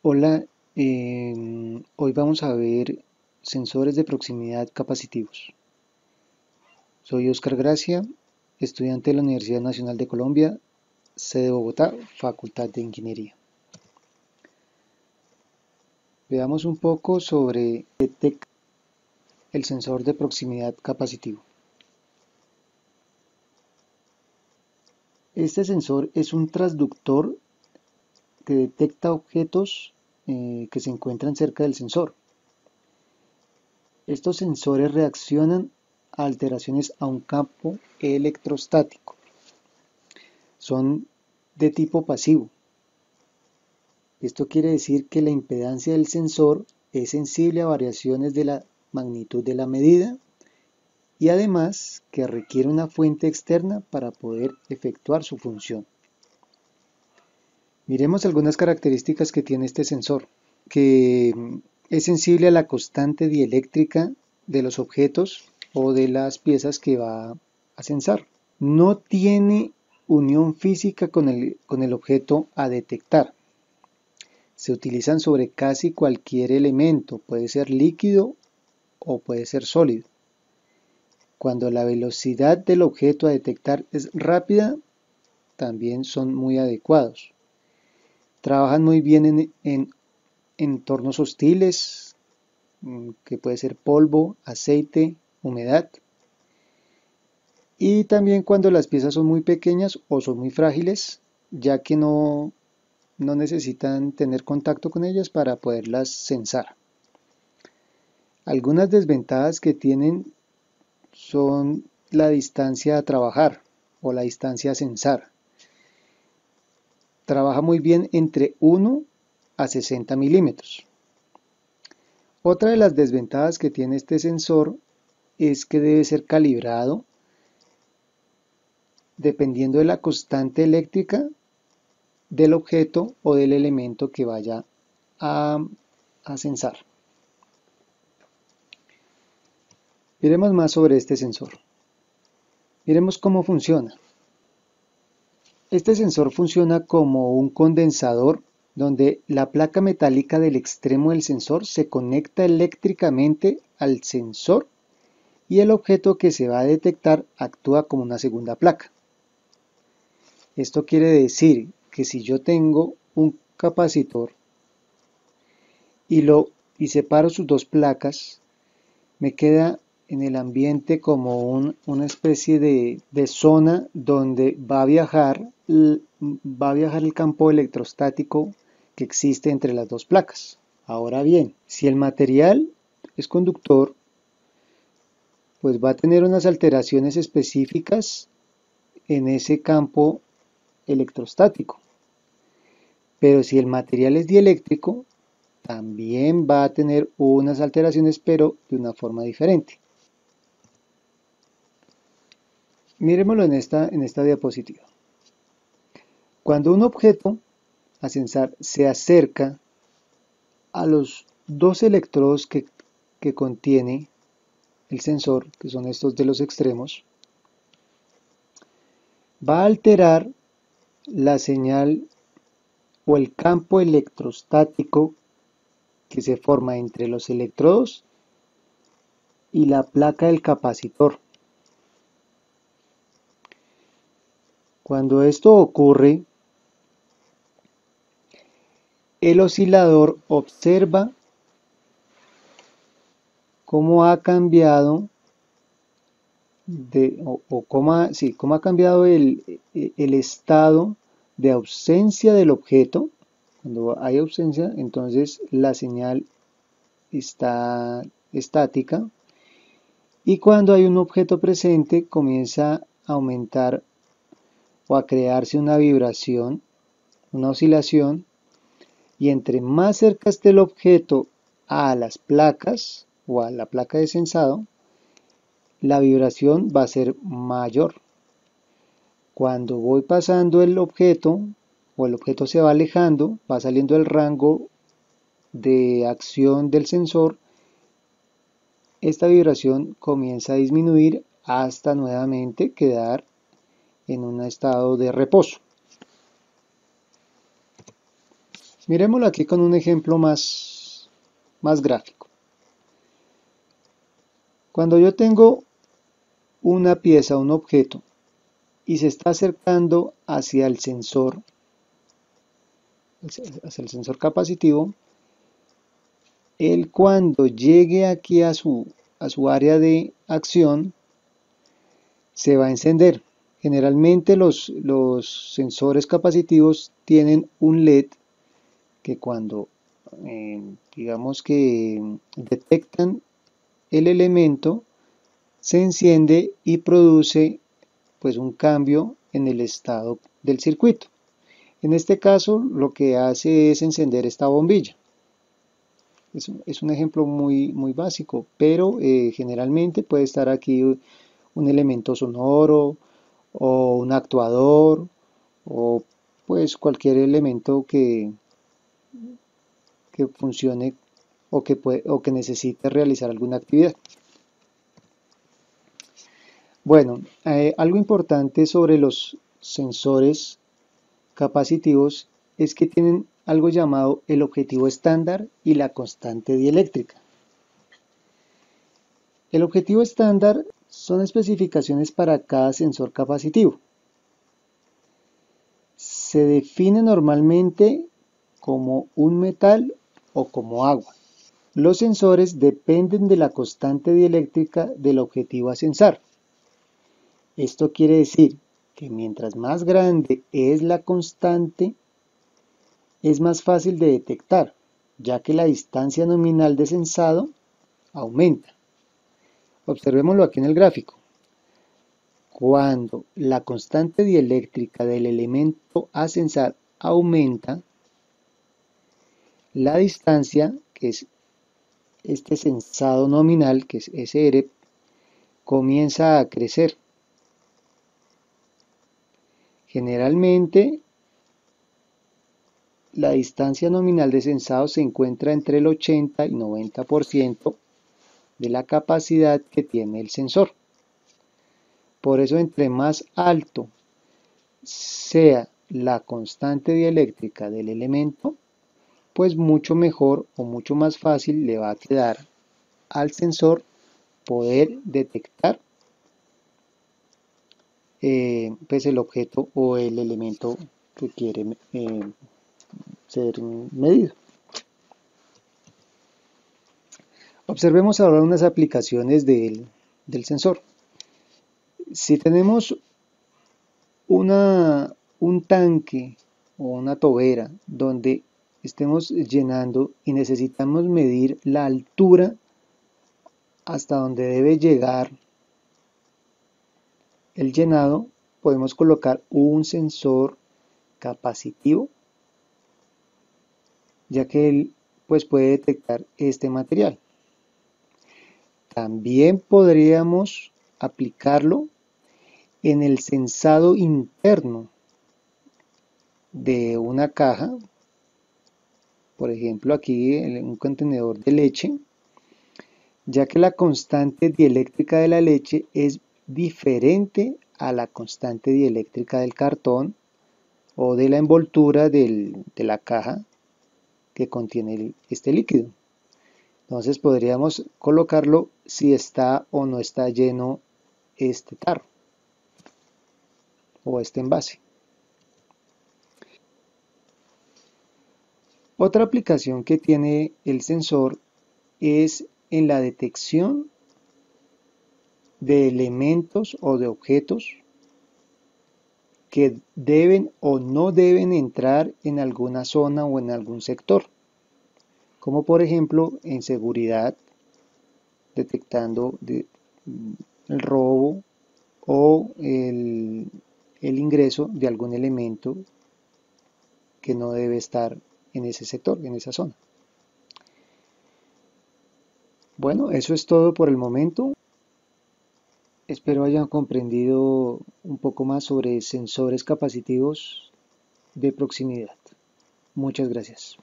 Hola, hoy vamos a ver sensores de proximidad capacitivos. Soy Oscar Gracia, estudiante de la Universidad Nacional de Colombia, sede Bogotá, Facultad de Ingeniería. Veamos un poco sobre el sensor de proximidad capacitivo. Este sensor es un transductor que detecta objetos que se encuentran cerca del sensor. Estos sensores reaccionan a alteraciones a un campo electrostático. Son de tipo pasivo. Esto quiere decir que la impedancia del sensor es sensible a variaciones de la magnitud de la medida y además que requiere una fuente externa para poder efectuar su función. Miremos algunas características que tiene este sensor, que es sensible a la constante dieléctrica de los objetos o de las piezas que va a sensar. No tiene unión física con el objeto a detectar. Se utilizan sobre casi cualquier elemento, puede ser líquido o puede ser sólido. Cuando la velocidad del objeto a detectar es rápida, también son muy adecuados. Trabajan muy bien en entornos hostiles, que puede ser polvo, aceite, humedad. Y también cuando las piezas son muy pequeñas o son muy frágiles, ya que no necesitan tener contacto con ellas para poderlas sensar. Algunas desventajas que tienen son la distancia a trabajar o la distancia a sensar. Trabaja muy bien entre 1 a 60 milímetros. Otra de las desventajas que tiene este sensor es que debe ser calibrado dependiendo de la constante eléctrica del objeto o del elemento que vaya a sensar. Miremos más sobre este sensor. Miremos cómo funciona. Este sensor funciona como un condensador donde la placa metálica del extremo del sensor se conecta eléctricamente al sensor y el objeto que se va a detectar actúa como una segunda placa. Esto quiere decir que si yo tengo un capacitor y separo sus dos placas, me queda en el ambiente como una especie de zona donde va a viajar el campo electrostático que existe entre las dos placas. Ahora bien, si el material es conductor, pues va a tener unas alteraciones específicas en ese campo electrostático. Pero si el material es dieléctrico, también va a tener unas alteraciones, pero de una forma diferente. Miremoslo en esta diapositiva. Cuando un objeto a sensar se acerca a los dos electrodos que contiene el sensor, que son estos de los extremos, va a alterar la señal o el campo electrostático que se forma entre los electrodos y la placa del capacitor. Cuando esto ocurre, el oscilador observa cómo ha cambiado cómo ha cambiado el estado de ausencia del objeto. Cuando hay ausencia, entonces la señal está estática, y cuando hay un objeto presente comienza a aumentar o a crearse una vibración, una oscilación, y entre más cerca esté el objeto a las placas o a la placa de sensado, la vibración va a ser mayor. Cuando voy pasando el objeto o el objeto se va alejando, va saliendo del rango de acción del sensor, esta vibración comienza a disminuir hasta nuevamente quedar en un estado de reposo. Miremoslo aquí con un ejemplo más gráfico. Cuando yo tengo una pieza, un objeto, y se está acercando hacia el sensor capacitivo, él cuando llegue aquí a su área de acción, se va a encender. Generalmente los sensores capacitivos tienen un LED que cuando digamos que detectan el elemento, se enciende y produce pues un cambio en el estado del circuito. En este caso lo que hace es encender esta bombilla. Es un ejemplo muy básico, pero generalmente puede estar aquí un elemento sonoro o un actuador o pues cualquier elemento que funcione o que necesite realizar alguna actividad. Bueno, algo importante sobre los sensores capacitivos es que tienen algo llamado el objetivo estándar y la constante dieléctrica. El objetivo estándar son especificaciones para cada sensor capacitivo. Se define normalmente como un metal o como agua. Los sensores dependen de la constante dieléctrica del objetivo a sensar. Esto quiere decir que mientras más grande es la constante, es más fácil de detectar, ya que la distancia nominal de sensado aumenta. Observémoslo aquí en el gráfico. Cuando la constante dieléctrica del elemento a sensar aumenta, la distancia, que es este sensado nominal, que es SR, comienza a crecer. Generalmente, la distancia nominal de sensado se encuentra entre el 80 y 90% de la capacidad que tiene el sensor. Por eso, entre más alto sea la constante dieléctrica del elemento, pues mucho mejor o mucho más fácil le va a quedar al sensor poder detectar pues el objeto o el elemento que quiere ser medido. Observemos ahora unas aplicaciones del sensor. Si tenemos un tanque o una tobera donde estemos llenando y necesitamos medir la altura hasta donde debe llegar el llenado, podemos colocar un sensor capacitivo, ya que él pues puede detectar este material. También podríamos aplicarlo en el sensado interno de una caja, por ejemplo aquí en un contenedor de leche, ya que la constante dieléctrica de la leche es diferente a la constante dieléctrica del cartón o de la envoltura de la caja que contiene este líquido. Entonces podríamos colocarlo si está o no está lleno este tarro o este envase. Otra aplicación que tiene el sensor es en la detección de elementos o de objetos que deben o no deben entrar en alguna zona o en algún sector, como por ejemplo en seguridad, detectando el robo o el ingreso de algún elemento que no debe estar en ese sector, en esa zona. Bueno, eso es todo por el momento. Espero hayan comprendido un poco más sobre sensores capacitivos de proximidad. Muchas gracias.